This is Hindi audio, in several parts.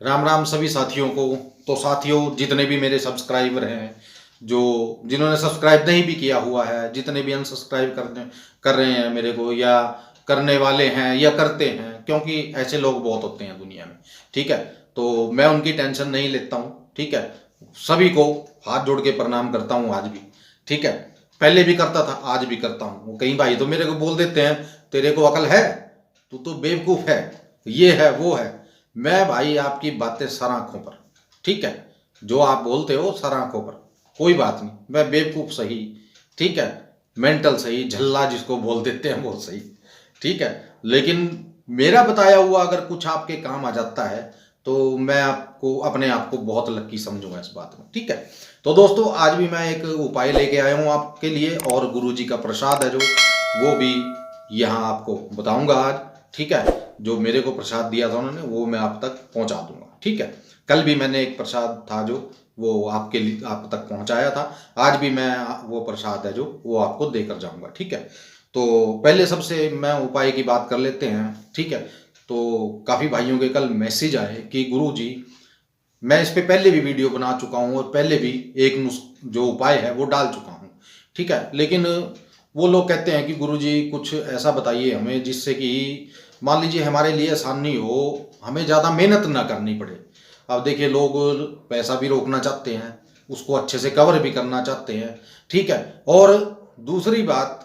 राम राम सभी साथियों को। तो साथियों, जितने भी मेरे सब्सक्राइबर हैं, जो जिन्होंने सब्सक्राइब नहीं भी किया हुआ है, जितने भी अनसब्सक्राइब कर रहे हैं मेरे को, या करने वाले हैं या करते हैं, क्योंकि ऐसे लोग बहुत होते हैं दुनिया में। ठीक है, तो मैं उनकी टेंशन नहीं लेता हूँ। ठीक है, सभी को हाथ जोड़ के प्रणाम करता हूँ आज भी। ठीक है, पहले भी करता था, आज भी करता हूँ। कई भाई तो मेरे को बोल देते हैं, तेरे को अकल है, तू तो बेवकूफ़ है, ये है वो है। मैं भाई आपकी बातें सर आंखों पर। ठीक है, जो आप बोलते हो सर आंखों पर, कोई बात नहीं। मैं बेवकूफ़ सही, ठीक है, मेंटल सही, झल्ला जिसको बोल देते हैं वो सही। ठीक है, लेकिन मेरा बताया हुआ अगर कुछ आपके काम आ जाता है तो मैं आपको अपने आप को बहुत लक्की समझूंगा इस बात में। ठीक है, तो दोस्तों आज भी मैं एक उपाय लेके आया हूँ आपके लिए, और गुरु जी का प्रसाद है जो, वो भी यहाँ आपको बताऊंगा आज। ठीक है, जो मेरे को प्रसाद दिया था उन्होंने, वो मैं आप तक पहुंचा दूंगा। ठीक है, कल भी मैंने एक प्रसाद था जो वो आपके लिए आप तक पहुंचाया था। आज भी मैं वो प्रसाद है जो वो आपको देकर जाऊंगा। ठीक है, तो पहले सबसे मैं उपाय की बात कर लेते हैं। ठीक है, तो काफ़ी भाइयों के कल मैसेज आए कि गुरु जी, मैं इस पे पहले भी वीडियो बना चुका हूँ और पहले भी एक जो उपाय है वो डाल चुका हूँ। ठीक है, लेकिन वो लोग कहते हैं कि गुरुजी कुछ ऐसा बताइए हमें जिससे कि मान लीजिए हमारे लिए आसानी हो, हमें ज़्यादा मेहनत ना करनी पड़े। अब देखिए, लोग पैसा भी रोकना चाहते हैं, उसको अच्छे से कवर भी करना चाहते हैं। ठीक है, और दूसरी बात,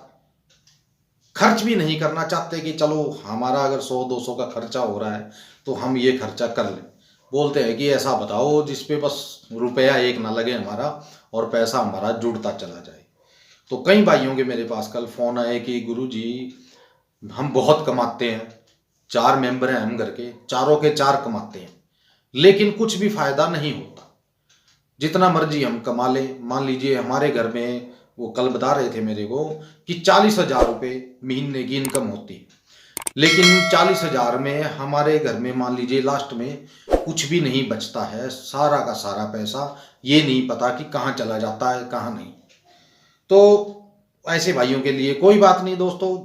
खर्च भी नहीं करना चाहते कि चलो हमारा अगर 100-200 का खर्चा हो रहा है तो हम ये खर्चा कर लें। बोलते हैं कि ऐसा बताओ जिस पे बस रुपया एक ना लगे हमारा, और पैसा हमारा जुड़ता चला जाए। तो कई भाइयों के मेरे पास कल फ़ोन आए कि गुरु जी, हम बहुत कमाते हैं, 4 मेंबर हैं हम घर के, चारों के चार कमाते हैं, लेकिन कुछ भी फायदा नहीं होता। जितना मर्जी हम कमा लें, मान लीजिए हमारे घर में, वो कल बता रहे थे मेरे को कि 40,000 रुपये महीने की इनकम होती है, लेकिन 40,000 में हमारे घर में मान लीजिए लास्ट में कुछ भी नहीं बचता है। सारा का सारा पैसा ये नहीं पता कि कहाँ चला जाता है कहाँ नहीं। तो ऐसे भाइयों के लिए कोई बात नहीं दोस्तों,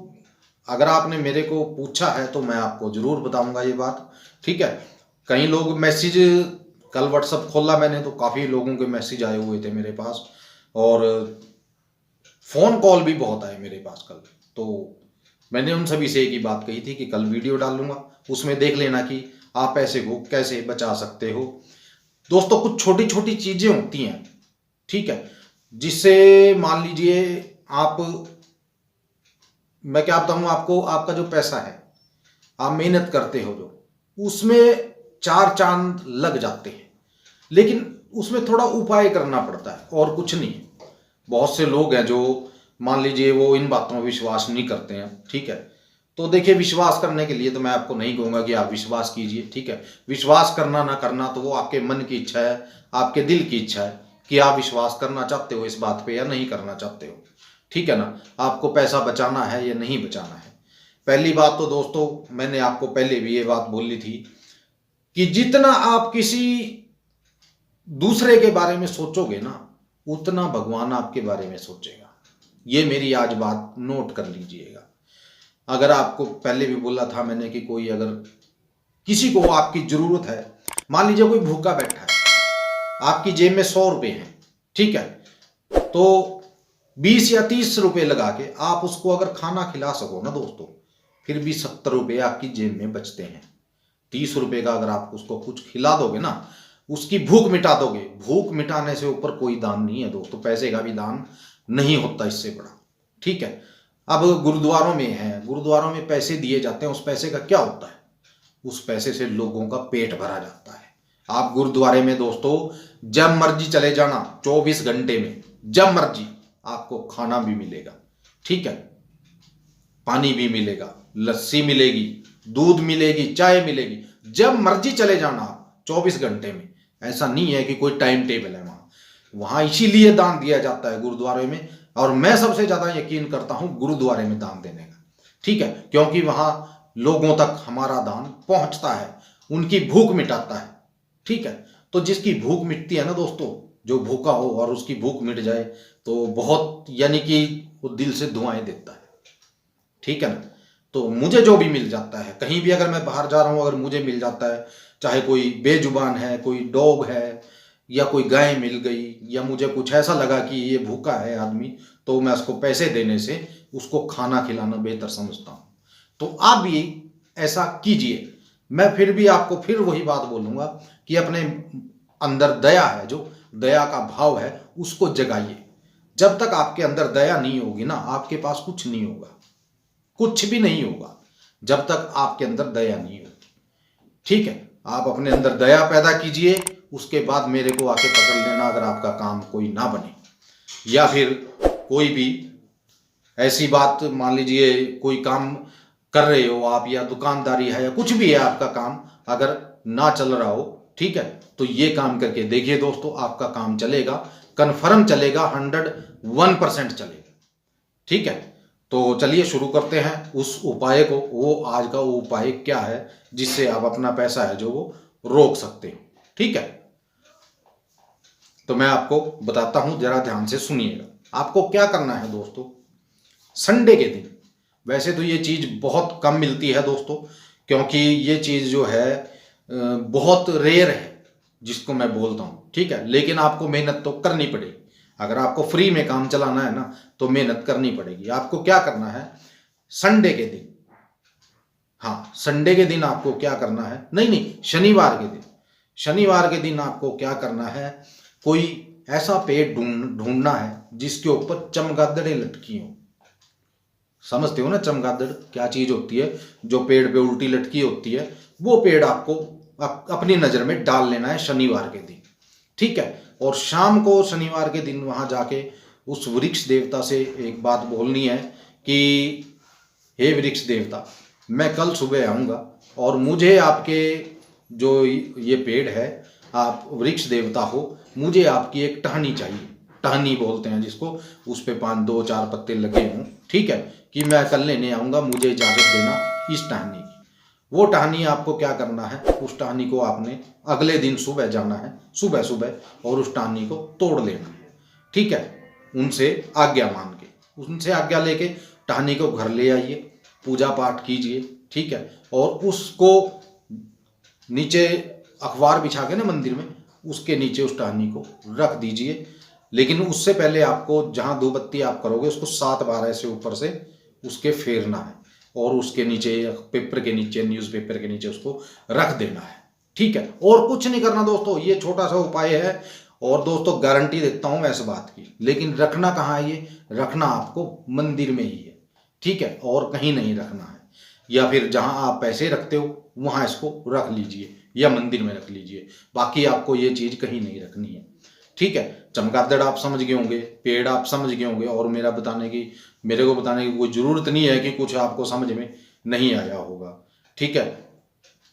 अगर आपने मेरे को पूछा है तो मैं आपको ज़रूर बताऊंगा ये बात। ठीक है, कई लोग मैसेज, कल व्हाट्सअप खोला मैंने तो काफ़ी लोगों के मैसेज आए हुए थे मेरे पास, और फ़ोन कॉल भी बहुत आए मेरे पास कल। तो मैंने उन सभी से एक ही बात कही थी कि कल वीडियो डालूंगा, उसमें देख लेना कि आप पैसे को कैसे बचा सकते हो। दोस्तों, कुछ छोटी छोटी चीज़ें होती हैं, ठीक है, जिससे मान लीजिए आप, मैं क्या बताऊँ आपको, आपका जो पैसा है, आप मेहनत करते हो जो, उसमें चार चांद लग जाते हैं, लेकिन उसमें थोड़ा उपाय करना पड़ता है और कुछ नहीं। बहुत से लोग हैं जो मान लीजिए वो इन बातों में विश्वास नहीं करते हैं। ठीक है, तो देखिए, विश्वास करने के लिए तो मैं आपको नहीं कहूँगा कि आप विश्वास कीजिए। ठीक है, विश्वास करना ना करना तो वो आपके मन की इच्छा है, आपके दिल की इच्छा है कि आप विश्वास करना चाहते हो इस बात पे या नहीं करना चाहते हो। ठीक है ना, आपको पैसा बचाना है या नहीं बचाना है। पहली बात तो दोस्तों, मैंने आपको पहले भी ये बात बोली थी कि जितना आप किसी दूसरे के बारे में सोचोगे ना, उतना भगवान आपके बारे में सोचेगा। ये मेरी आज बात नोट कर लीजिएगा। अगर आपको पहले भी बोला था मैंने कि कोई अगर किसी को आपकी जरूरत है, मान लीजिए कोई भूखा बैठा है, आपकी जेब में 100 रुपए हैं, ठीक है, तो 20 या 30 रुपए लगा के आप उसको अगर खाना खिला सको ना दोस्तों, फिर भी 70 रुपए आपकी जेब में बचते हैं। 30 रुपए का अगर आप उसको कुछ खिला दोगे ना, उसकी भूख मिटा दोगे। भूख मिटाने से ऊपर कोई दान नहीं है दोस्तों, पैसे का भी दान नहीं होता इससे बड़ा। ठीक है, अब गुरुद्वारों में है, गुरुद्वारों में पैसे दिए जाते हैं, उस पैसे का क्या होता है? उस पैसे से लोगों का पेट भरा जाता है। आप गुरुद्वारे में दोस्तों जब मर्जी चले जाना, 24 घंटे में जब मर्जी आपको खाना भी मिलेगा। ठीक है, पानी भी मिलेगा, लस्सी मिलेगी, दूध मिलेगी, चाय मिलेगी, जब मर्जी चले जाना आप 24 घंटे में। ऐसा नहीं है कि कोई टाइम टेबल है वहाँ। वहाँ इसीलिए दान दिया जाता है गुरुद्वारे में, और मैं सबसे ज़्यादा यकीन करता हूँ गुरुद्वारे में दान देने का। ठीक है, क्योंकि वहाँ लोगों तक हमारा दान पहुँचता है, उनकी भूख मिटाता है। ठीक है, तो जिसकी भूख मिटती है ना दोस्तों, जो भूखा हो और उसकी भूख मिट जाए, तो बहुत, यानी कि वो दिल से दुआएं देता है। ठीक है ना, तो मुझे जो भी मिल जाता है, कहीं भी अगर मैं बाहर जा रहा हूँ, अगर मुझे मिल जाता है, चाहे कोई बेजुबान है, कोई डॉग है, या कोई गाय मिल गई, या मुझे कुछ ऐसा लगा कि ये भूखा है आदमी, तो मैं उसको पैसे देने से उसको खाना खिलाना बेहतर समझता हूँ। तो आप भी ऐसा कीजिए। मैं फिर भी आपको फिर वही बात बोलूँगा कि अपने अंदर दया है, जो दया का भाव है, उसको जगाइए। जब तक आपके अंदर दया नहीं होगी ना, आपके पास कुछ नहीं होगा, कुछ भी नहीं होगा जब तक आपके अंदर दया नहीं होगी। ठीक है, आप अपने अंदर दया पैदा कीजिए, उसके बाद मेरे को आके पकड़ लेना अगर आपका काम कोई ना बने, या फिर कोई भी ऐसी बात, मान लीजिए कोई काम कर रहे हो आप, या दुकानदारी है, या कुछ भी है आपका काम, अगर ना चल रहा हो, ठीक है, तो ये काम करके देखिए दोस्तों, आपका काम चलेगा, कन्फर्म चलेगा, 101% चलेगा। ठीक है, तो चलिए शुरू करते हैं उस उपाय को। वो आज का वो उपाय क्या है जिससे आप अपना पैसा है जो वो रोक सकते हो। ठीक है, तो मैं आपको बताता हूं, जरा ध्यान से सुनिएगा। आपको क्या करना है दोस्तों, संडे के दिन, वैसे तो ये चीज़ बहुत कम मिलती है दोस्तों, क्योंकि ये चीज़ जो है बहुत रेयर है जिसको मैं बोलता हूँ। ठीक है, लेकिन आपको मेहनत तो करनी पड़ेगी। अगर आपको फ्री में काम चलाना है ना, तो मेहनत करनी पड़ेगी। आपको क्या करना है, संडे के दिन, हाँ संडे के दिन आपको क्या करना है, नहीं शनिवार के दिन, शनिवार के दिन आपको क्या करना है, कोई ऐसा पेड़ ढूंढना है जिसके ऊपर चमगादड़ें लटकी हों। समझते हो ना चमगादड़ क्या चीज होती है, जो पेड़ पे उल्टी लटकी होती है, वो पेड़ आपको अपनी नजर में डाल लेना है शनिवार के दिन। ठीक है, और शाम को शनिवार के दिन वहां जाके उस वृक्ष देवता से एक बात बोलनी है कि हे वृक्ष देवता, मैं कल सुबह आऊँगा और मुझे आपके जो ये पेड़ है, आप वृक्ष देवता हो, मुझे आपकी एक टहनी चाहिए। टहनी बोलते हैं जिसको, उस पे 5-2-4 पत्ते लगे हों। ठीक है, कि मैं कल लेने आऊँगा, मुझे इजाज़त देना इस टहनी की। वो टहनी आपको क्या करना है, उस टहनी को आपने अगले दिन सुबह जाना है, सुबह सुबह, और उस टहनी को तोड़ लेना है। ठीक है, उनसे आज्ञा मान के, उनसे आज्ञा लेके टहनी को घर ले आइए, पूजा पाठ कीजिए। ठीक है, और उसको नीचे अखबार बिछा के ना मंदिर में, उसके नीचे उस टहनी को रख दीजिए। लेकिन उससे पहले आपको जहाँ धूपबत्ती आप करोगे उसको 7 बार ऐसे ऊपर से उसके फेरना है, और उसके नीचे पेपर के नीचे, न्यूज़पेपर के नीचे उसको रख देना है। ठीक है, और कुछ नहीं करना दोस्तों, ये छोटा सा उपाय है। और दोस्तों गारंटी देता हूँ मैं इस बात की, लेकिन रखना कहाँ है, ये रखना आपको मंदिर में ही है। ठीक है, और कहीं नहीं रखना है, या फिर जहाँ आप पैसे रखते हो वहाँ इसको रख लीजिए, या मंदिर में रख लीजिए। बाकी आपको ये चीज़ कहीं नहीं रखनी है। ठीक है, चमगादड़ आप समझ गए होंगे, पेड़ आप समझ गए होंगे, और मेरे को बताने की कोई ज़रूरत नहीं है कि कुछ आपको समझ में नहीं आया होगा। ठीक है,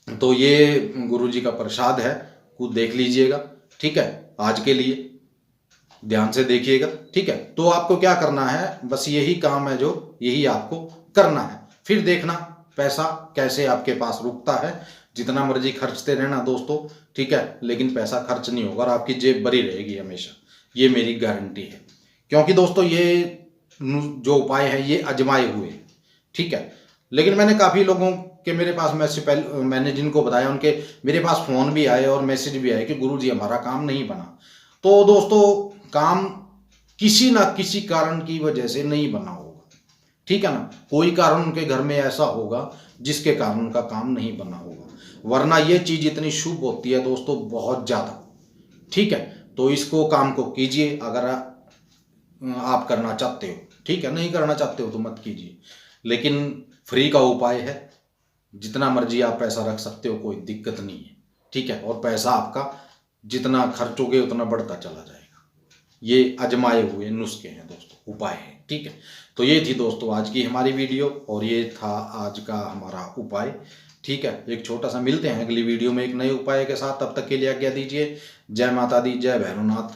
तो ये गुरुजी का प्रसाद है, कुछ देख लीजिएगा। ठीक है, आज के लिए ध्यान से देखिएगा। ठीक है, तो आपको क्या करना है, बस यही काम है जो यही आपको करना है। फिर देखना पैसा कैसे आपके पास रुकता है। जितना मर्जी खर्चते रहना दोस्तों, ठीक है, लेकिन पैसा खर्च नहीं होगा और आपकी जेब भरी रहेगी हमेशा, ये मेरी गारंटी है। क्योंकि दोस्तों ये जो उपाय है ये आजमाए हुए हैं। ठीक है, लेकिन मैंने काफ़ी लोगों के, मेरे पास मैंने जिनको बताया उनके मेरे पास फ़ोन भी आए और मैसेज भी आए कि गुरुजी हमारा काम नहीं बना। तो दोस्तों काम किसी ना किसी कारण की वजह से नहीं बना होगा। ठीक है ना, कोई कारण उनके घर में ऐसा होगा जिसके कारण उनका काम नहीं बना होगा, वरना ये चीज़ इतनी शुभ होती है दोस्तों, बहुत ज़्यादा। ठीक है, तो इसको काम को कीजिए अगर आप करना चाहते हो। ठीक है, नहीं करना चाहते हो तो मत कीजिए, लेकिन फ्री का उपाय है, जितना मर्जी आप पैसा रख सकते हो, कोई दिक्कत नहीं है। ठीक है, और पैसा आपका जितना खर्चोगे उतना बढ़ता चला जाएगा। ये आजमाए हुए नुस्खे हैं दोस्तों, उपाय है। ठीक है, तो ये थी दोस्तों आज की हमारी वीडियो, और ये था आज का हमारा उपाय। ठीक है, एक छोटा सा, मिलते हैं अगली वीडियो में एक नए उपाय के साथ। तब तक के लिए आज्ञा दीजिए। जय माता दी, जय भैरवनाथ।